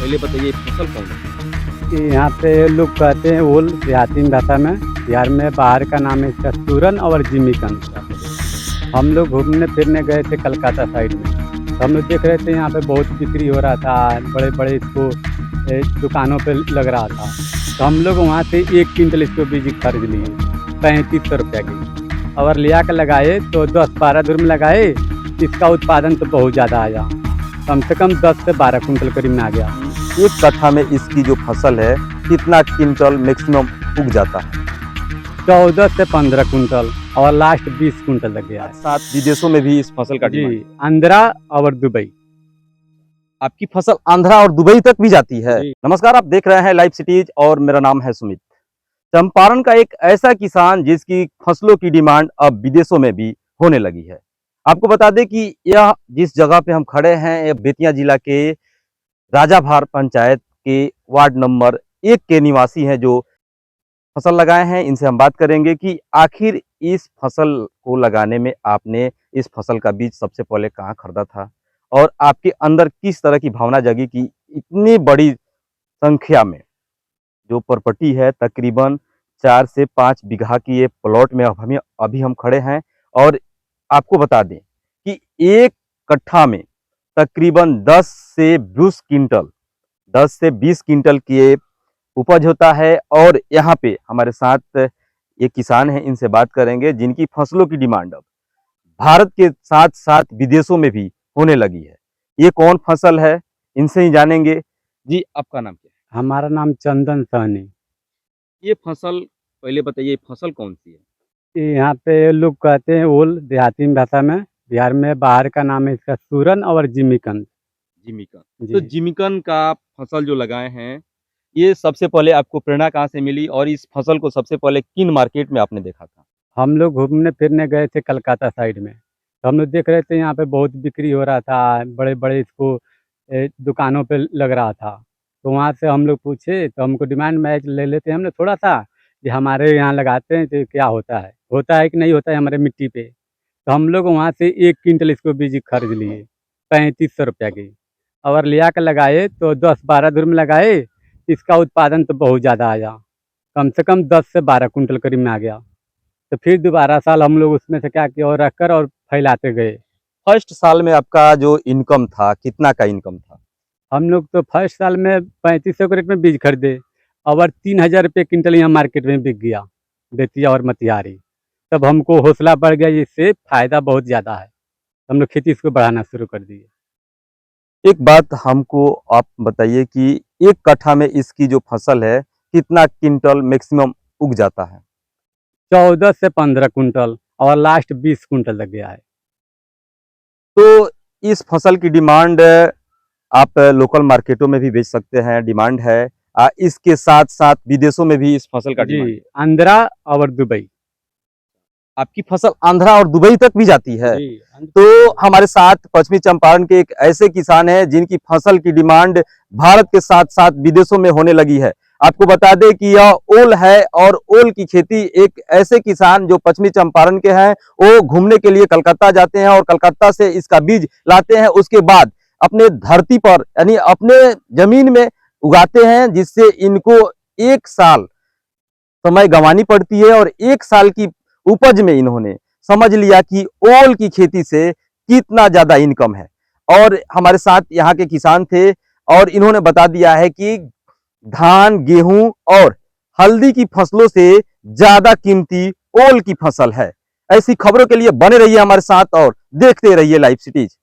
पहले बताइए फसल कौन है? कि यहाँ पे लोग कहते हैं ओल देहाती भाषा में, बिहार में बाहर का नाम है इसका सूरन और जिमीकंद। हम लोग घूमने फिरने गए थे कलकत्ता साइड में, तो हम लोग देख रहे थे यहाँ पे बहुत बिक्री हो रहा था, बड़े बड़े इसको दुकानों पे लग रहा था। तो हम लोग वहाँ से 1 क्विंटल इसको बीज खरीद लिए 3500 रुपया की, और लिया कर लगाए तो 10-12 दूर में लगाए। इसका उत्पादन तो बहुत ज़्यादा आया, कम से कम 10 से 12 कुंटल करीब में आ गया। एक कट्ठा में इसकी जो फसल है कितना क्विंटल मैक्सिमम उग जाता है? 14 से 15 कुंटल और लास्ट 20 कुंटल लग गया है। साथ विदेशों में भी इस फसल का डिमांड जी, आंध्रा और दुबई। आपकी फसल आंध्रा और दुबई तक भी जाती है। जी। नमस्कार, आप देख रहे हैं लाइव सिटीज और मेरा नाम है सुमित। चंपारण का एक ऐसा किसान जिसकी फसलों की डिमांड अब विदेशों में भी होने लगी है। आपको बता दें कि यह जिस जगह पे हम खड़े हैं, यह बेतिया जिला के राजाभार पंचायत के वार्ड नंबर 1 के निवासी हैं जो फसल लगाए हैं। इनसे हम बात करेंगे कि आखिर इस फसल को लगाने में आपने इस फसल का बीज सबसे पहले कहाँ खरीदा था और आपके अंदर किस तरह की भावना जगी कि इतनी बड़ी संख्या में जो प्रॉपर्टी है, तकरीबन 4 से 5 बीघा की ये प्लॉट में अभी हम खड़े हैं। और आपको बता दें कि एक कट्ठा में तकरीबन 10 से 20 क्विंटल की ये उपज होता है। और यहाँ पे हमारे साथ ये किसान हैं, इनसे बात करेंगे जिनकी फसलों की डिमांड अब भारत के साथ साथ विदेशों में भी होने लगी है। ये कौन फसल है, इनसे ही जानेंगे। जी, आपका नाम क्या है? हमारा नाम चंदन सहनी। ये फसल पहले बताइए, फसल कौन सी है? कि यहाँ पे लोग कहते हैं ओल देहाती भाषा में, बिहार में बाहर का नाम है इसका सूरन और जिमीकंद। जिमीकंद। जी। तो जिमीकंद का फसल जो लगाए हैं, ये सबसे पहले आपको प्रेरणा कहाँ से मिली और इस फसल को सबसे पहले किन मार्केट में आपने देखा था? हम लोग घूमने फिरने गए थे कलकत्ता साइड में, तो हम लोग देख रहे थे यहाँ पे बहुत बिक्री हो रहा था, बड़े बड़े इसको दुकानों पे लग रहा था। तो वहाँ से हम लोग पूछे तो हमको डिमांड मैच ले लेते हैं हमने थोड़ा सा, कि हमारे यहाँ लगाते हैं तो क्या होता है कि नहीं होता है हमारे मिट्टी पे। तो हम लोग वहाँ से 1 क्विंटल इसको बीज खरीद लिए 3500 रुपया की, और लिया कर लगाए तो 10-12 दूर में लगाए। इसका उत्पादन तो बहुत ज़्यादा आया, कम से कम 10 से 12 कुंटल करीब में आ गया। तो फिर दोबारा साल हम लोग उसमें से क्या किया और रखकर और फैलाते गए। फर्स्ट साल में आपका जो इनकम था, कितना का इनकम था? हम लोग तो फर्स्ट साल में 3500 के रेट में बीज खरीदे, और 3000 रुपये क्विंटल यहाँ मार्केट में बिक गया, बेतिया और मोतिहारी। तब हमको हौसला बढ़ गया, इससे फायदा बहुत ज़्यादा है, हम लोग खेती इसको बढ़ाना शुरू कर दिए। एक बात हमको आप बताइए कि एक कट्ठा में इसकी जो फसल है कितना क्विंटल मैक्सिमम उग जाता है? 14 से 15 कुंटल और लास्ट 20 कुंटल लग गया है। तो इस फसल की डिमांड आप लोकल मार्केटों में भी बेच सकते हैं, डिमांड है। इसके साथ साथ विदेशों में भी इस फसल का डिमांड है। जी, आंध्रा और दुबई। आपकी फसल आंध्रा और दुबई तक भी जाती है। जी। तो हमारे साथ पश्चिमी चंपारण के एक ऐसे किसान हैं जिनकी फसल की डिमांड भारत के साथ साथ विदेशों में होने लगी है। आपको बता दें कि यह ओल है और ओल की खेती एक ऐसे किसान जो पश्चिमी चंपारण के हैं, वो घूमने के लिए कलकत्ता जाते हैं और कलकत्ता से इसका बीज लाते हैं। उसके बाद अपने धरती पर यानी अपने जमीन में उगाते हैं, जिससे इनको 1 साल समय गंवानी पड़ती है। और 1 साल की उपज में इन्होंने समझ लिया कि ओल की खेती से कितना ज्यादा इनकम है। और हमारे साथ यहाँ के किसान थे और इन्होंने बता दिया है कि धान, गेहूं और हल्दी की फसलों से ज्यादा कीमती ओल की फसल है। ऐसी खबरों के लिए बने रहिए हमारे साथ और देखते रहिए लाइव सिटीज।